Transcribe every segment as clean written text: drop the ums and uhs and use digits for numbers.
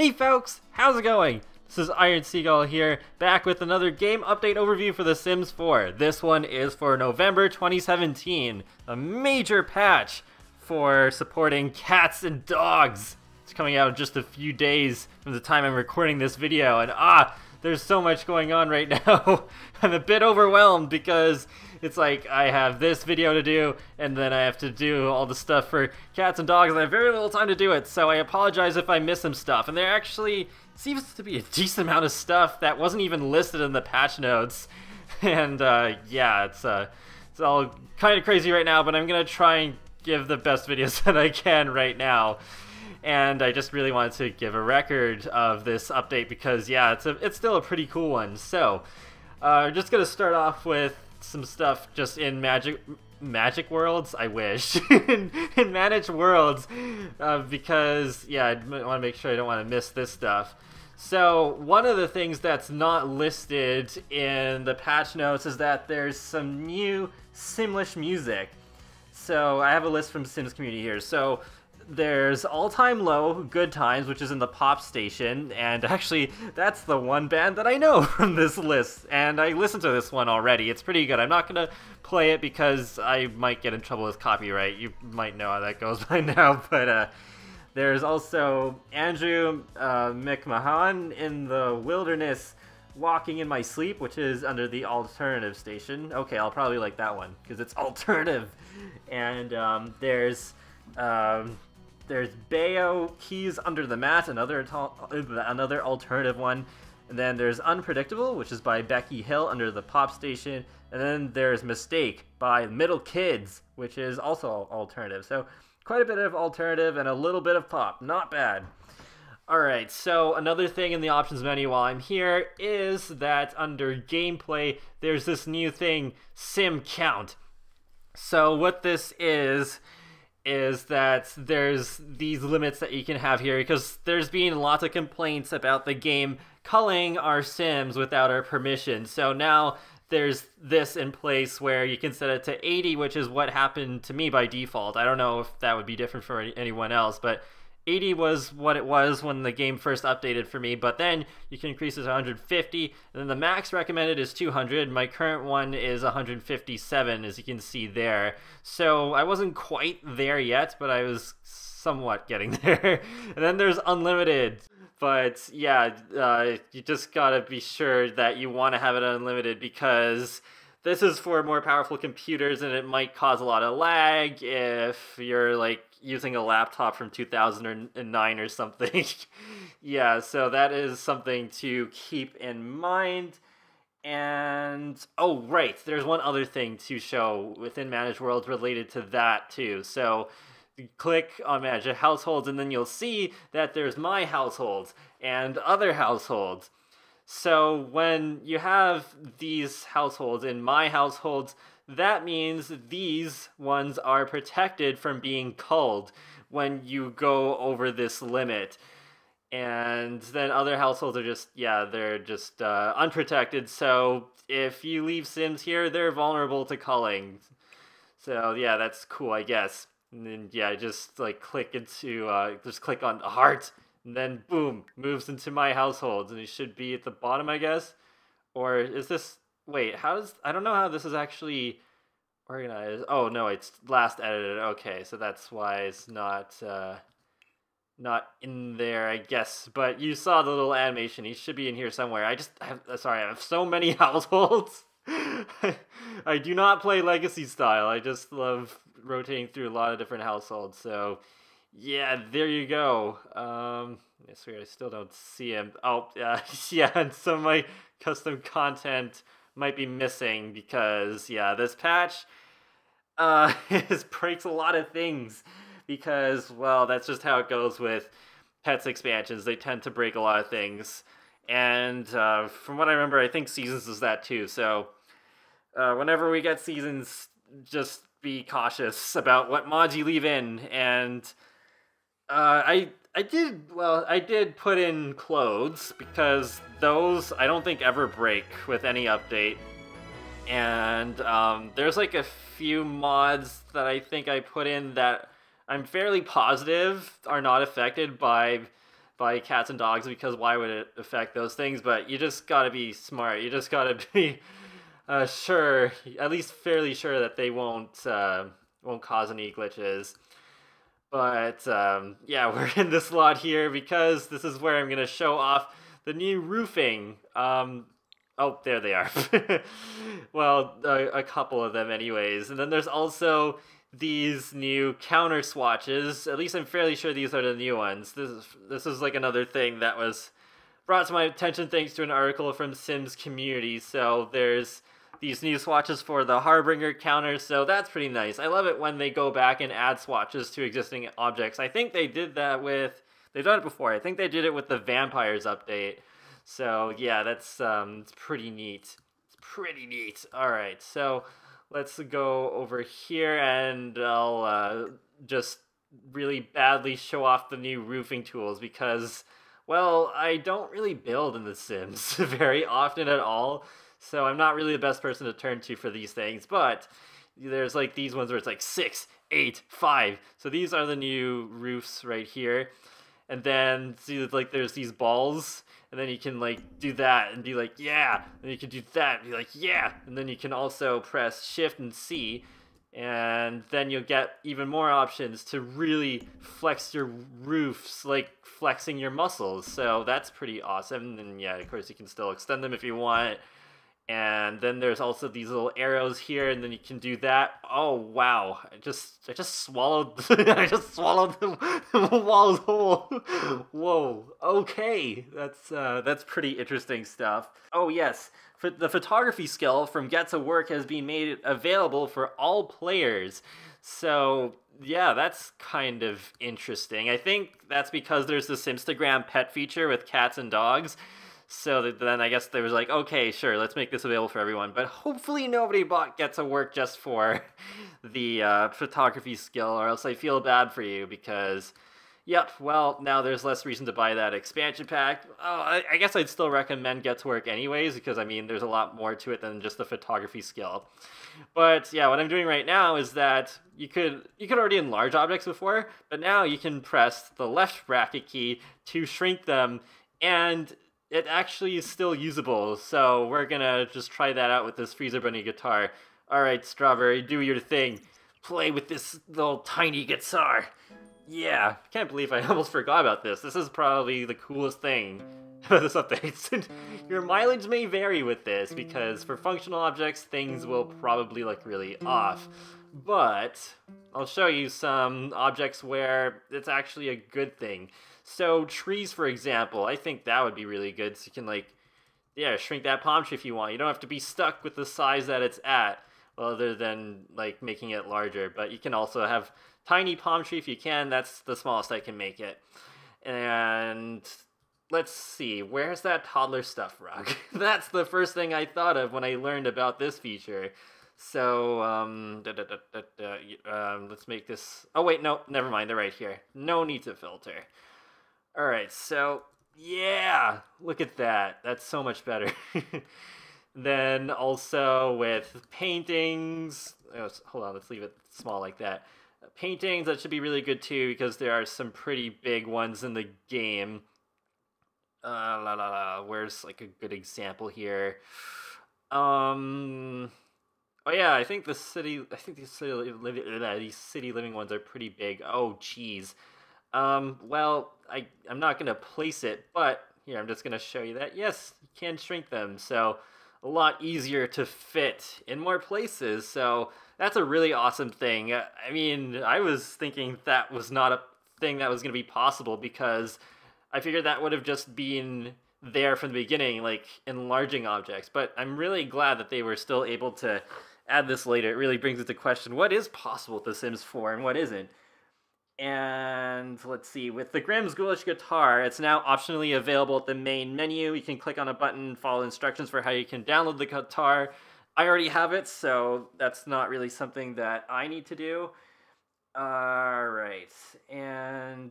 Hey folks, how's it going? This is Iron Seagull here, back with another game update overview for The Sims 4. This one is for November 2017, a major patch for supporting cats and dogs. It's coming out in just a few days from the time I'm recording this video, and there's so much going on right now. I'm a bit overwhelmed because it's like I have this video to do, and then I have to do all the stuff for cats and dogs, and I have very little time to do it, so I apologize if I miss some stuff. And there actually seems to be a decent amount of stuff that wasn't even listed in the patch notes. And yeah, it's all kind of crazy right now, but I'm gonna try and give the best videos that I can right now. And I just really wanted to give a record of this update because, yeah, it's still a pretty cool one. So, we're just gonna start off with some stuff just in Magic Worlds. I wish in Managed Worlds, because yeah, I want to make sure I don't want to miss this stuff. So one of the things that's not listed in the patch notes is that there's some new Simlish music. So I have a list from Sims Community here. So there's All Time Low, Good Times, which is in the pop station, and actually that's the one band that I know from this list, and I listened to this one already. It's pretty good. I'm not gonna play it because I might get in trouble with copyright. You might know how that goes by now, but there's also Andrew McMahon in the Wilderness, Walking in My Sleep, which is under the alternative station. Okay, I'll probably like that one because it's alternative. And there's Bayo, Keys Under the Mat, another alternative one. And then there's Unpredictable, which is by Becky Hill under the pop station. And then there's Mistake by Middle Kids, which is also alternative. So quite a bit of alternative and a little bit of pop. Not bad. Alright, so another thing in the options menu while I'm here is that under gameplay, there's this new thing, Sim Count. So what this is that there's these limits that you can have here because there's been lots of complaints about the game culling our Sims without our permission. So now there's this in place where you can set it to 80, which is what happened to me by default. I don't know if that would be different for anyone else, but 80 was what it was when the game first updated for me, but then you can increase it to 150, and then the max recommended is 200. My current one is 157, as you can see there. So I wasn't quite there yet, but I was somewhat getting there. And then there's unlimited. But yeah, you just gotta be sure that you want to have it unlimited because this is for more powerful computers and it might cause a lot of lag if you're like using a laptop from 2009 or something. Yeah, so that is something to keep in mind. And oh right, there's one other thing to show within Managed Worlds related to that too. So click on Manage Households and then you'll see that there's My Households and Other Households. So when you have these households in My Households, that means these ones are protected from being culled when you go over this limit. And then other households are just, yeah, they're just unprotected. So if you leave Sims here, they're vulnerable to culling. So yeah, that's cool, I guess. And then yeah, just like click on heart, and then boom, moves into My Households, and it should be at the bottom, I guess. Or is this? Wait, I don't know how this is actually organized. Oh no, it's last edited. Okay, so that's why it's not in there, I guess. But you saw the little animation. He should be in here somewhere. I have so many households. I do not play Legacy style. I just love rotating through a lot of different households. So yeah, there you go. I swear I still don't see him. Oh, yeah, and some of my custom content might be missing because, yeah, this patch breaks a lot of things because, well, that's just how it goes with Pets expansions. They tend to break a lot of things. And from what I remember, I think Seasons is that too. So whenever we get Seasons, just be cautious about what mods you leave in. And I did put in clothes because those I don't think ever break with any update. And there's like a few mods that I think I put in that I'm fairly positive are not affected by by cats and dogs, because why would it affect those things? But you just gotta be smart. You just gotta be sure, at least fairly sure that they won't cause any glitches. But yeah, we're in this lot here because this is where I'm gonna show off the new roofing. Oh, there they are. Well, a couple of them anyways. And then there's also these new counter swatches. At least I'm fairly sure these are the new ones. This is like another thing that was brought to my attention thanks to an article from Sims Community. So there's these new swatches for the Harbinger counter, so that's pretty nice. I love it when they go back and add swatches to existing objects. I think they did that with... They've done it before. I think they did it with the Vampires update. So yeah, that's it's pretty neat. It's pretty neat. Alright, so let's go over here and I'll just really badly show off the new roofing tools because, well, I don't really build in The Sims very often at all. So I'm not really the best person to turn to for these things, but there's like these ones where it's like 6, 8, 5. So these are the new roofs right here. And then see, like there's these balls, and then you can like do that and be like, yeah. And you can do that and be like, yeah. And then you can also press Shift and C, and then you'll get even more options to really flex your roofs, like flexing your muscles. So that's pretty awesome. And yeah, of course you can still extend them if you want. And then there's also these little arrows here, and then you can do that. Oh wow! I just swallowed. I just swallowed the wall's hole. Whoa. Okay, that's pretty interesting stuff. Oh yes, the photography skill from Get to Work has been made available for all players. So yeah, that's kind of interesting. I think that's because there's this Instagram pet feature with cats and dogs. So then I guess they was like, okay, sure, let's make this available for everyone. But hopefully nobody bought Get to Work just for the photography skill, or else I feel bad for you because, yep, well, now there's less reason to buy that expansion pack. Oh, I guess I'd still recommend Get to Work anyways, because, I mean, there's a lot more to it than just the photography skill. But yeah, what I'm doing right now is that you could already enlarge objects before, but now you can press the left bracket key to shrink them, and it actually is still usable, so we're gonna just try that out with this Freezer Bunny guitar. Alright, Strawberry, do your thing. Play with this little tiny guitar. Yeah, can't believe I almost forgot about this. This is probably the coolest thing about this update. Your mileage may vary with this, because for functional objects, things will probably look really off. But I'll show you some objects where it's actually a good thing. So trees, for example, I think that would be really good. So you can like, yeah, shrink that palm tree if you want. You don't have to be stuck with the size that it's at, well, other than like making it larger. But you can also have tiny palm tree if you can. That's the smallest I can make it. And let's see, where's that toddler stuff rug? That's the first thing I thought of when I learned about this feature. So, let's make this... Oh, wait, no, never mind. They're right here. No need to filter. All right, so, yeah, look at that. That's so much better. Then also with paintings... Oh, hold on, let's leave it small like that. Paintings, that should be really good, too, because there are some pretty big ones in the game. Where's, like, a good example here? Oh yeah, I think these city living ones are pretty big. Oh geez. Well, I'm not gonna place it, but here I'm just gonna show you that yes, you can shrink them, so a lot easier to fit in more places. So that's a really awesome thing. I mean, I was thinking that was not a thing that was gonna be possible because I figured that would have just been there from the beginning, like enlarging objects. But I'm really glad that they were still able to add this later. It really brings into question what is possible with The Sims 4 and what isn't. And let's see, with the Grimm's Ghoulish Guitar, it's now optionally available at the main menu. You can click on a button, follow instructions for how you can download the guitar. I already have it, so that's not really something that I need to do. Alright, and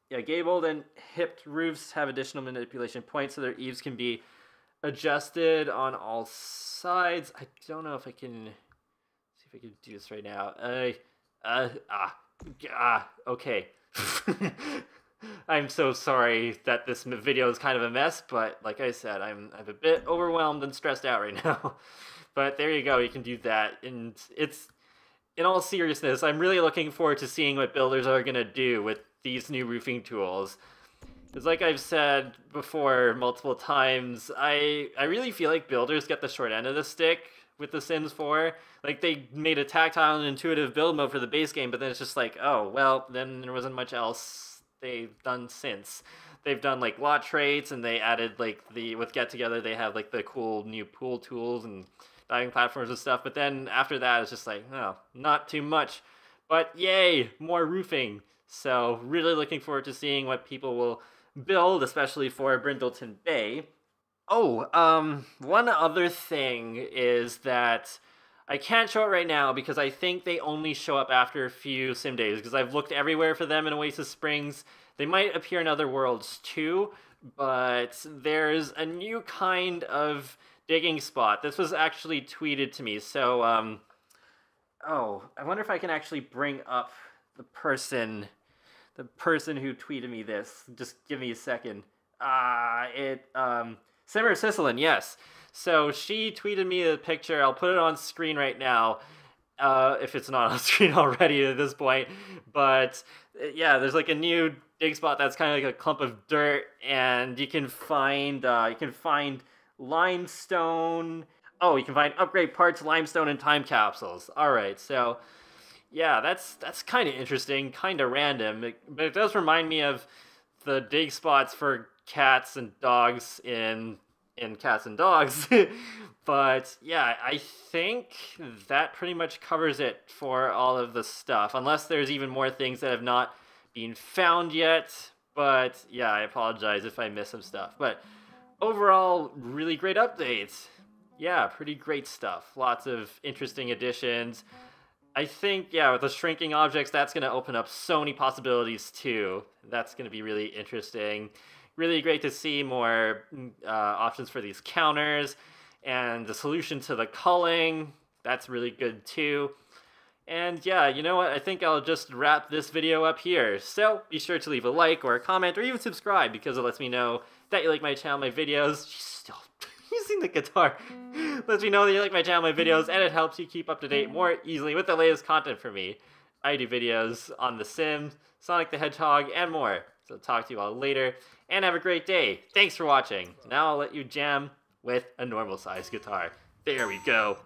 yeah, gabled and hipped roofs have additional manipulation points, so their eaves can be adjusted on all sides. I don't know if I can see if I can do this right now. Okay. I'm so sorry that this video is kind of a mess, but like I said, I'm a bit overwhelmed and stressed out right now. But there you go, you can do that. And it's, in all seriousness, I'm really looking forward to seeing what builders are going to do with these new roofing tools. Because like I've said before multiple times, I really feel like builders get the short end of the stick with The Sims 4. Like, they made a tactile and intuitive build mode for the base game, but then it's just like, oh, well, then there wasn't much else they've done since. They've done, like, lot traits, and they added, like, with Get Together, they have, like, the cool new pool tools and diving platforms and stuff, but then after that, it's just like, oh, not too much. But yay, more roofing. So, really looking forward to seeing what people will build, especially for Brindleton Bay. Oh, one other thing is that I can't show it right now because I think they only show up after a few sim days, because I've looked everywhere for them in Oasis Springs. They might appear in other worlds too, but there's a new kind of digging spot. This was actually tweeted to me, so, oh, I wonder if I can actually bring up the person who tweeted me this. Just give me a second. Simmer Sicilin, yes. So she tweeted me a picture. I'll put it on screen right now, if it's not on screen already at this point. But yeah, there's like a new dig spot that's kind of like a clump of dirt, and you can find limestone. Oh, you can find upgrade parts, limestone, and time capsules. All right, so yeah, that's kind of interesting, kind of random, but it does remind me of the dig spots for cats and dogs in Cats and Dogs. But yeah, I think that pretty much covers it for all of the stuff, unless there's even more things that have not been found yet. But yeah, I apologize if I miss some stuff. But overall, really great updates. Yeah, pretty great stuff. Lots of interesting additions. I think, yeah, with the shrinking objects, that's going to open up so many possibilities too. That's going to be really interesting. Really great to see more options for these counters, and the solution to the culling. That's really good too. And yeah, you know what? I think I'll just wrap this video up here. So be sure to leave a like or a comment or even subscribe, because it lets me know that you like my channel, my videos. She's still using the guitar. Lets me know that you like my channel, my videos, and it helps you keep up to date more easily with the latest content from me. I do videos on The Sims, Sonic the Hedgehog, and more. So talk to you all later, and have a great day. Thanks for watching. Now I'll let you jam with a normal-sized guitar. There we go.